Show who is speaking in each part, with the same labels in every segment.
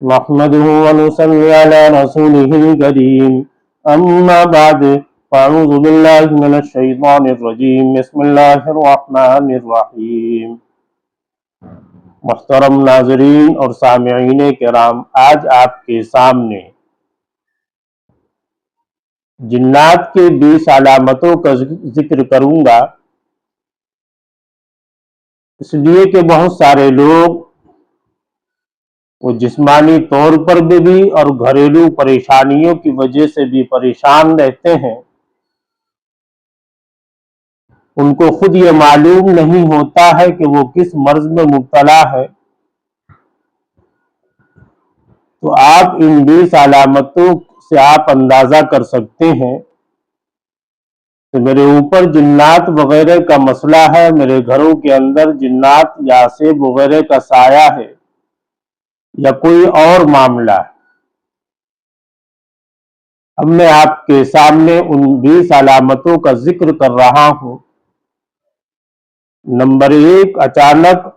Speaker 1: نحمده ونصلي على رسوله الكريم أما بعد فأعوذ بالله من الشيطان الرجيم بسم الله الرحمن الرحیم۔ محترم ناظرین اور سامعین کرام، آج آپ کے سامنے جنات کے 20 علامتوں کا ذکر کروں گا، اس لیے کہ بہت سارے لوگ وہ جسمانی طور پر بھی اور گھریلو پریشانیوں کی وجہ سے بھی پریشان رہتے ہیں۔ ان کو خود یہ معلوم نہیں ہوتا ہے کہ وہ کس مرض میں مبتلا ہے۔ تو آپ ان 20 علامتوں سے آپ اندازہ کر سکتے ہیں کہ میرے اوپر جنات وغیرہ کا مسئلہ ہے، میرے گھروں کے اندر جنات یا عصیب وغیرہ کا سایہ ہے یا کوئی اور معاملہ ہے۔ اب میں آپ کے سامنے ان 20 علامتوں کا ذکر کر رہا ہوں۔ نمبر 1، اچانک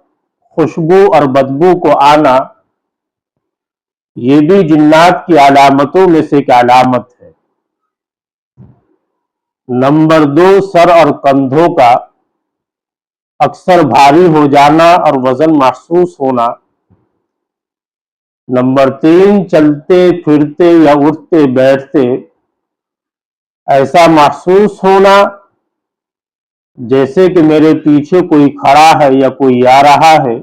Speaker 1: خوشبو اور بدبو کو آنا، یہ بھی جنات کی علامتوں میں سے ایک علامت ہے۔ نمبر 2، سر اور کندھوں کا اکثر بھاری ہو جانا اور وزن محسوس ہونا۔ نمبر 3، چلتے پھرتے یا اٹھتے بیٹھتے ایسا محسوس ہونا جیسے کہ میرے پیچھے کوئی کھڑا ہے یا کوئی آ رہا ہے،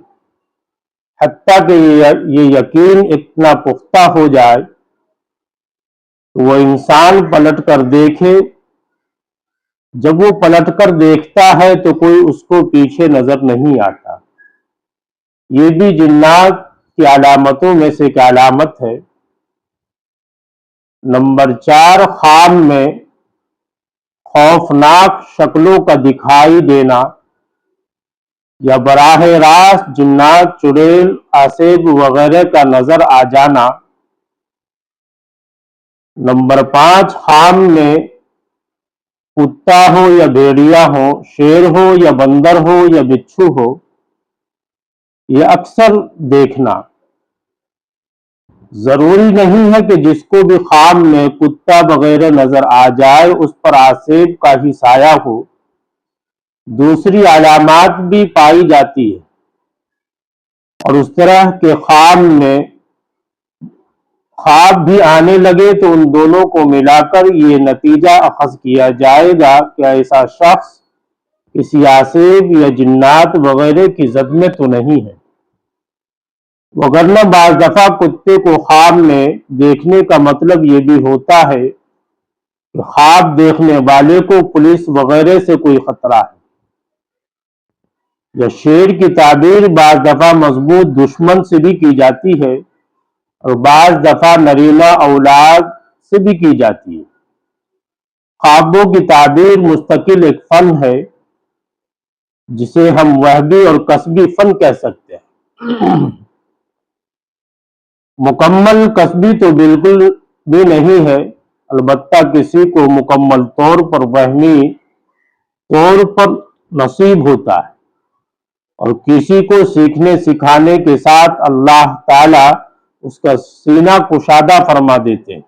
Speaker 1: حتیٰ کہ یہ یقین اتنا پختہ ہو جائے وہ انسان پلٹ کر دیکھے۔ جب وہ پلٹ کر دیکھتا ہے تو کوئی اس کو پیچھے نظر نہیں آتا۔ یہ بھی جنات کی علامتوں میں سے ایک علامت ہے۔ نمبر 4، خواب میں خوفناک شکلوں کا دکھائی دینا یا براہ راست جنات، چڑیل، عصیب وغیرہ کا نظر آ جانا۔ نمبر 5، خواب میں کتا ہو یا بھیڑیا ہو، شیر ہو یا بندر ہو یا بچھو ہو، یہ اکثر دیکھنا۔ ضروری نہیں ہے کہ جس کو بھی خواب میں کتا وغیرہ نظر آ جائے اس پر عصیب کا ہی سایہ ہو، دوسری علامات بھی پائی جاتی ہے، اور اس طرح کے خواب میں خواب بھی آنے لگے تو ان دونوں کو ملا کر یہ نتیجہ اخذ کیا جائے گا کہ ایسا شخص کسی عصیب یا جنات وغیرہ کی زد میں تو نہیں ہے۔ وگرنہ بعض دفعہ کتے کو خواب میں دیکھنے کا مطلب یہ بھی ہوتا ہے کہ خواب دیکھنے والے کو پولیس وغیرہ سے کوئی خطرہ ہے، یا شیر کی تعبیر بعض دفعہ مضبوط دشمن سے بھی کی جاتی ہے اور بعض دفعہ نرینہ اولاد سے بھی کی جاتی ہے۔ خوابوں کی تعبیر مستقل ایک فن ہے جسے ہم وہبی اور کسبی فن کہہ سکتے ہیں۔ مکمل کسبی تو بالکل بھی نہیں ہے، البتہ کسی کو مکمل طور پر وہمی طور پر نصیب ہوتا ہے، اور کسی کو سیکھنے سکھانے کے ساتھ اللہ تعالیٰ اس کا سینہ کشادہ فرما دیتے ہیں۔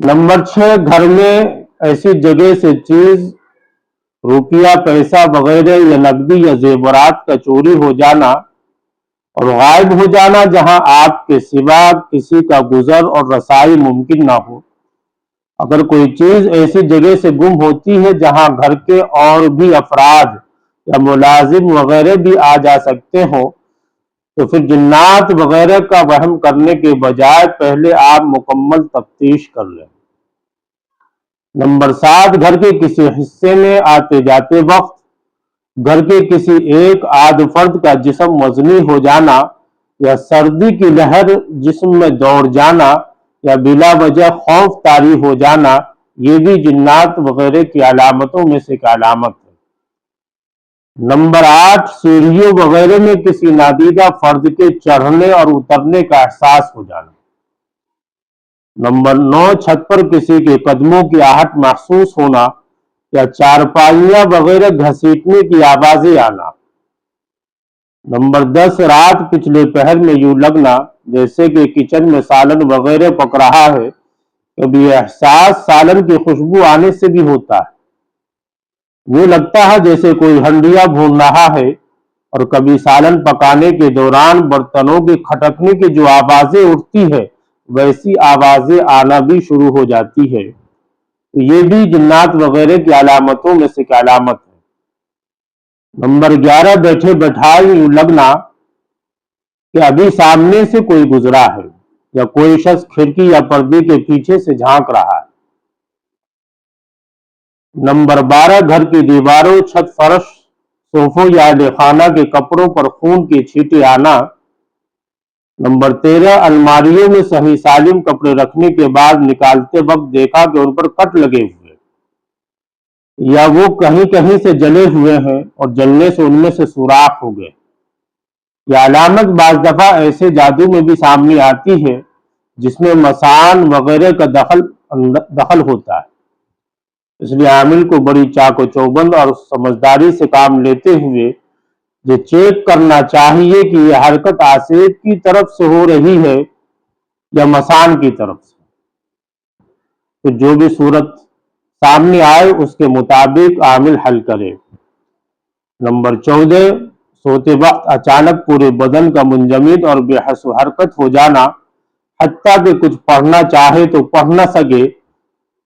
Speaker 1: نمبر 6، گھر میں ایسی جگہ سے چیز، روپیہ، پیسہ وغیرہ یا نقدی یا زیورات کا چوری ہو جانا اور غائب ہو جانا جہاں آپ کے سوا کسی کا گزر اور رسائی ممکن نہ ہو۔ اگر کوئی چیز ایسی جگہ سے گم ہوتی ہے جہاں گھر کے اور بھی افراد یا ملازم وغیرہ بھی آ جا سکتے ہوں تو پھر جنات وغیرہ کا وہم کرنے کے بجائے پہلے آپ مکمل تفتیش کر لیں۔ نمبر 7، گھر کے کسی حصے میں آتے جاتے وقت گھر کے کسی ایک آدھ فرد کا جسم وزنی ہو جانا یا سردی کی لہر جسم میں دوڑ جانا یا بلا وجہ خوف طاری ہو جانا، یہ بھی جنات وغیرہ کی علامتوں میں سے ایک علامت ہے۔ نمبر 8، سیڑھیوں وغیرہ میں کسی نادیدہ فرد کے چڑھنے اور اترنے کا احساس ہو جانا۔ نمبر 9، چھت پر کسی کے قدموں کی آہٹ محسوس ہونا یا چارپائیاں وغیرہ گھسیٹنے کی آوازیں آنا۔ नंबर 10, रात पिछले पहर में यूं लगना जैसे कि किचन में सालन वगैरह पक रहा है। कभी एहसास सालन की खुशबू आने से भी होता है, यूं लगता है जैसे कोई हंडिया भून रहा है। और कभी सालन पकाने के दौरान बर्तनों की खटकने की जो आवाजें उठती है, वैसी आवाजें आना भी शुरू हो जाती है। तो ये भी जिन्नात वगैरह की अलामतों में से एक अलामत है। नंबर 11, बैठे बैठाए यूं लगना कि अभी सामने से कोई गुजरा है या कोई शख्स खिड़की या पर्दे के पीछे से झांक रहा है। नंबर 12, घर की दीवारों, छत, फर्श, सोफों या अहले खाना के कपड़ों पर खून की छींटे आना। नंबर 13, अलमारियों में सही सालिम कपड़े रखने के बाद निकालते वक्त देखा कि उन पर कट लगे हुए या वो कहीं कहीं से जले हुए हैं और जलने से उनमें से सुराख हो गए। यह अलामत बाज दफा ऐसे जादू में भी सामने आती है जिसमें मसान वगैरह का दखल होता है। इसलिए आमिल को बड़ी चाको चौबंद और समझदारी से काम लेते हुए ये चेक करना चाहिए कि यह हरकत आसेब की तरफ से हो रही है या मसान की तरफ से। तो जो भी सूरत सामने आए उसके मुताबिक आमिल हल करे। नंबर 14, सोते वक्त अचानक पूरे बदन का मुंजमिद और बेहस हरकत हो जाना, हत्ता कि कुछ पढ़ना चाहे तो पढ़ न सके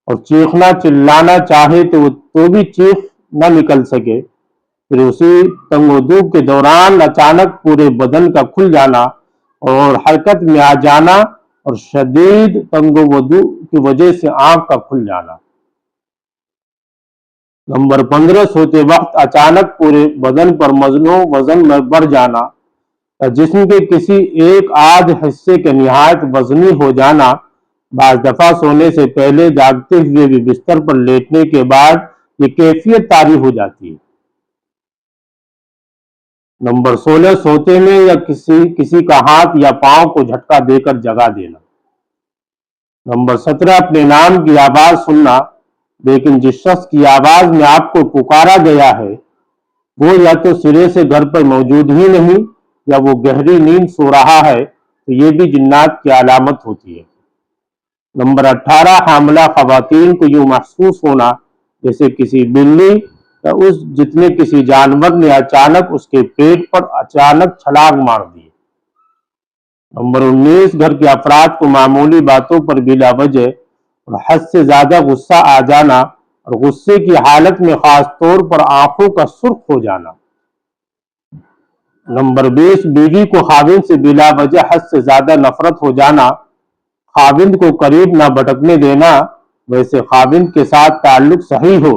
Speaker 1: और चीखना चिल्लाना चाहे तो भी चीख न निकल सके। फिर उसी तंगोदू के दौरान अचानक पूरे बदन का खुल जाना और हरकत में आ जाना और शदीद तंगोवदू की वजह से आंख का खुल जाना। नंबर 15, सोते वक्त अचानक पूरे बदन पर वजन में बढ़ जाना या जिस्म के किसी एक आध हिस्से के निहायत वजनी हो जाना। बाज दफा सोने से पहले जागते हुए भी बिस्तर पर लेटने के बाद ये कैफियत तारी हो जाती है। नंबर 16, सोते में या किसी का हाथ या पांव को झटका देकर जगा देना। नंबर 17, अपने नाम की आवाज सुनना लेकिन जिस शख्स की आवाज में आपको पुकारा गया है वो या तो सिरे से घर पर मौजूद ही नहीं या वो गहरी नींद सो रहा है, तो ये भी जिन्नात की अलामत होती है। नंबर 18, हामला खवातीन को यूं महसूस होना जैसे किसी बिल्ली या उस जितने किसी जानवर ने अचानक उसके पेट पर अचानक छलांग मार दी। नंबर 19, घर के अफराद को मामूली बातों पर बिला वजह और हद से ज्यादा गुस्सा आ जाना और गुस्से की हालत में खास तौर पर आंखों का सुर्ख हो जाना। नंबर 20, बीवी को खाविंद से बिला वजह हद से ज्यादा नफरत हो जाना, खाविंद को करीब ना भटकने देना। वैसे खाविंद के साथ ताल्लुक सही हो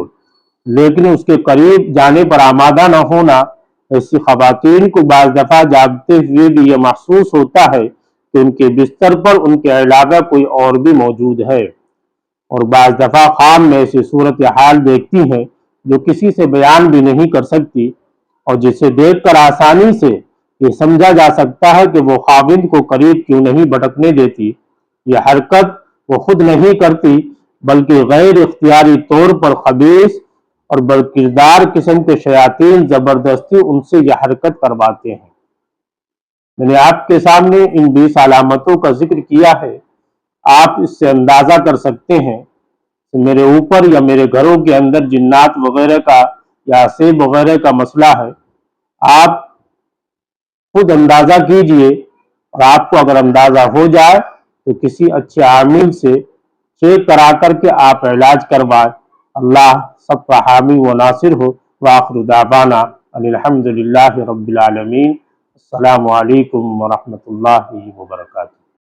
Speaker 1: लेकिन उसके करीब जाने पर आमादा न होना। ऐसी खवातीन को बाज दफा जागते हुए भी यह महसूस होता है कि उनके बिस्तर पर उनके अलावा कोई और भी मौजूद है और बाज दफा खाम में ऐसी सूरत हाल देखती हैं जो किसी से बयान भी नहीं कर सकती और जिसे देखकर आसानी से ये समझा जा सकता है कि वो खाविंद को करीब क्यों नहीं भटकने देती। यह हरकत वो खुद नहीं करती बल्कि गैर इख्तियारी तौर पर खबीस और बदकिरदार किस्म के शयातीन जबरदस्ती उनसे यह हरकत करवाते हैं। मैंने आपके सामने इन 20 अलामतों का जिक्र किया है। आप इससे अंदाजा कर सकते हैं कि मेरे ऊपर या मेरे घरों के अंदर जिन्नात वगैरह का या असेब वगैरह का मसला है। आप खुद अंदाजा कीजिए और आपको अगर अंदाजा हो जाए तो किसी अच्छे आमिल से चेक करा करके आप इलाज करवाएं। अल्लाह सबका हामी व नासिर हो। वाखिर दावाना अनिल हम्दुलिल्लाहि रब्बिल आलमीन। अस्सलामु अलैकुम व रहमतुल्लाहि व बरकातुहू।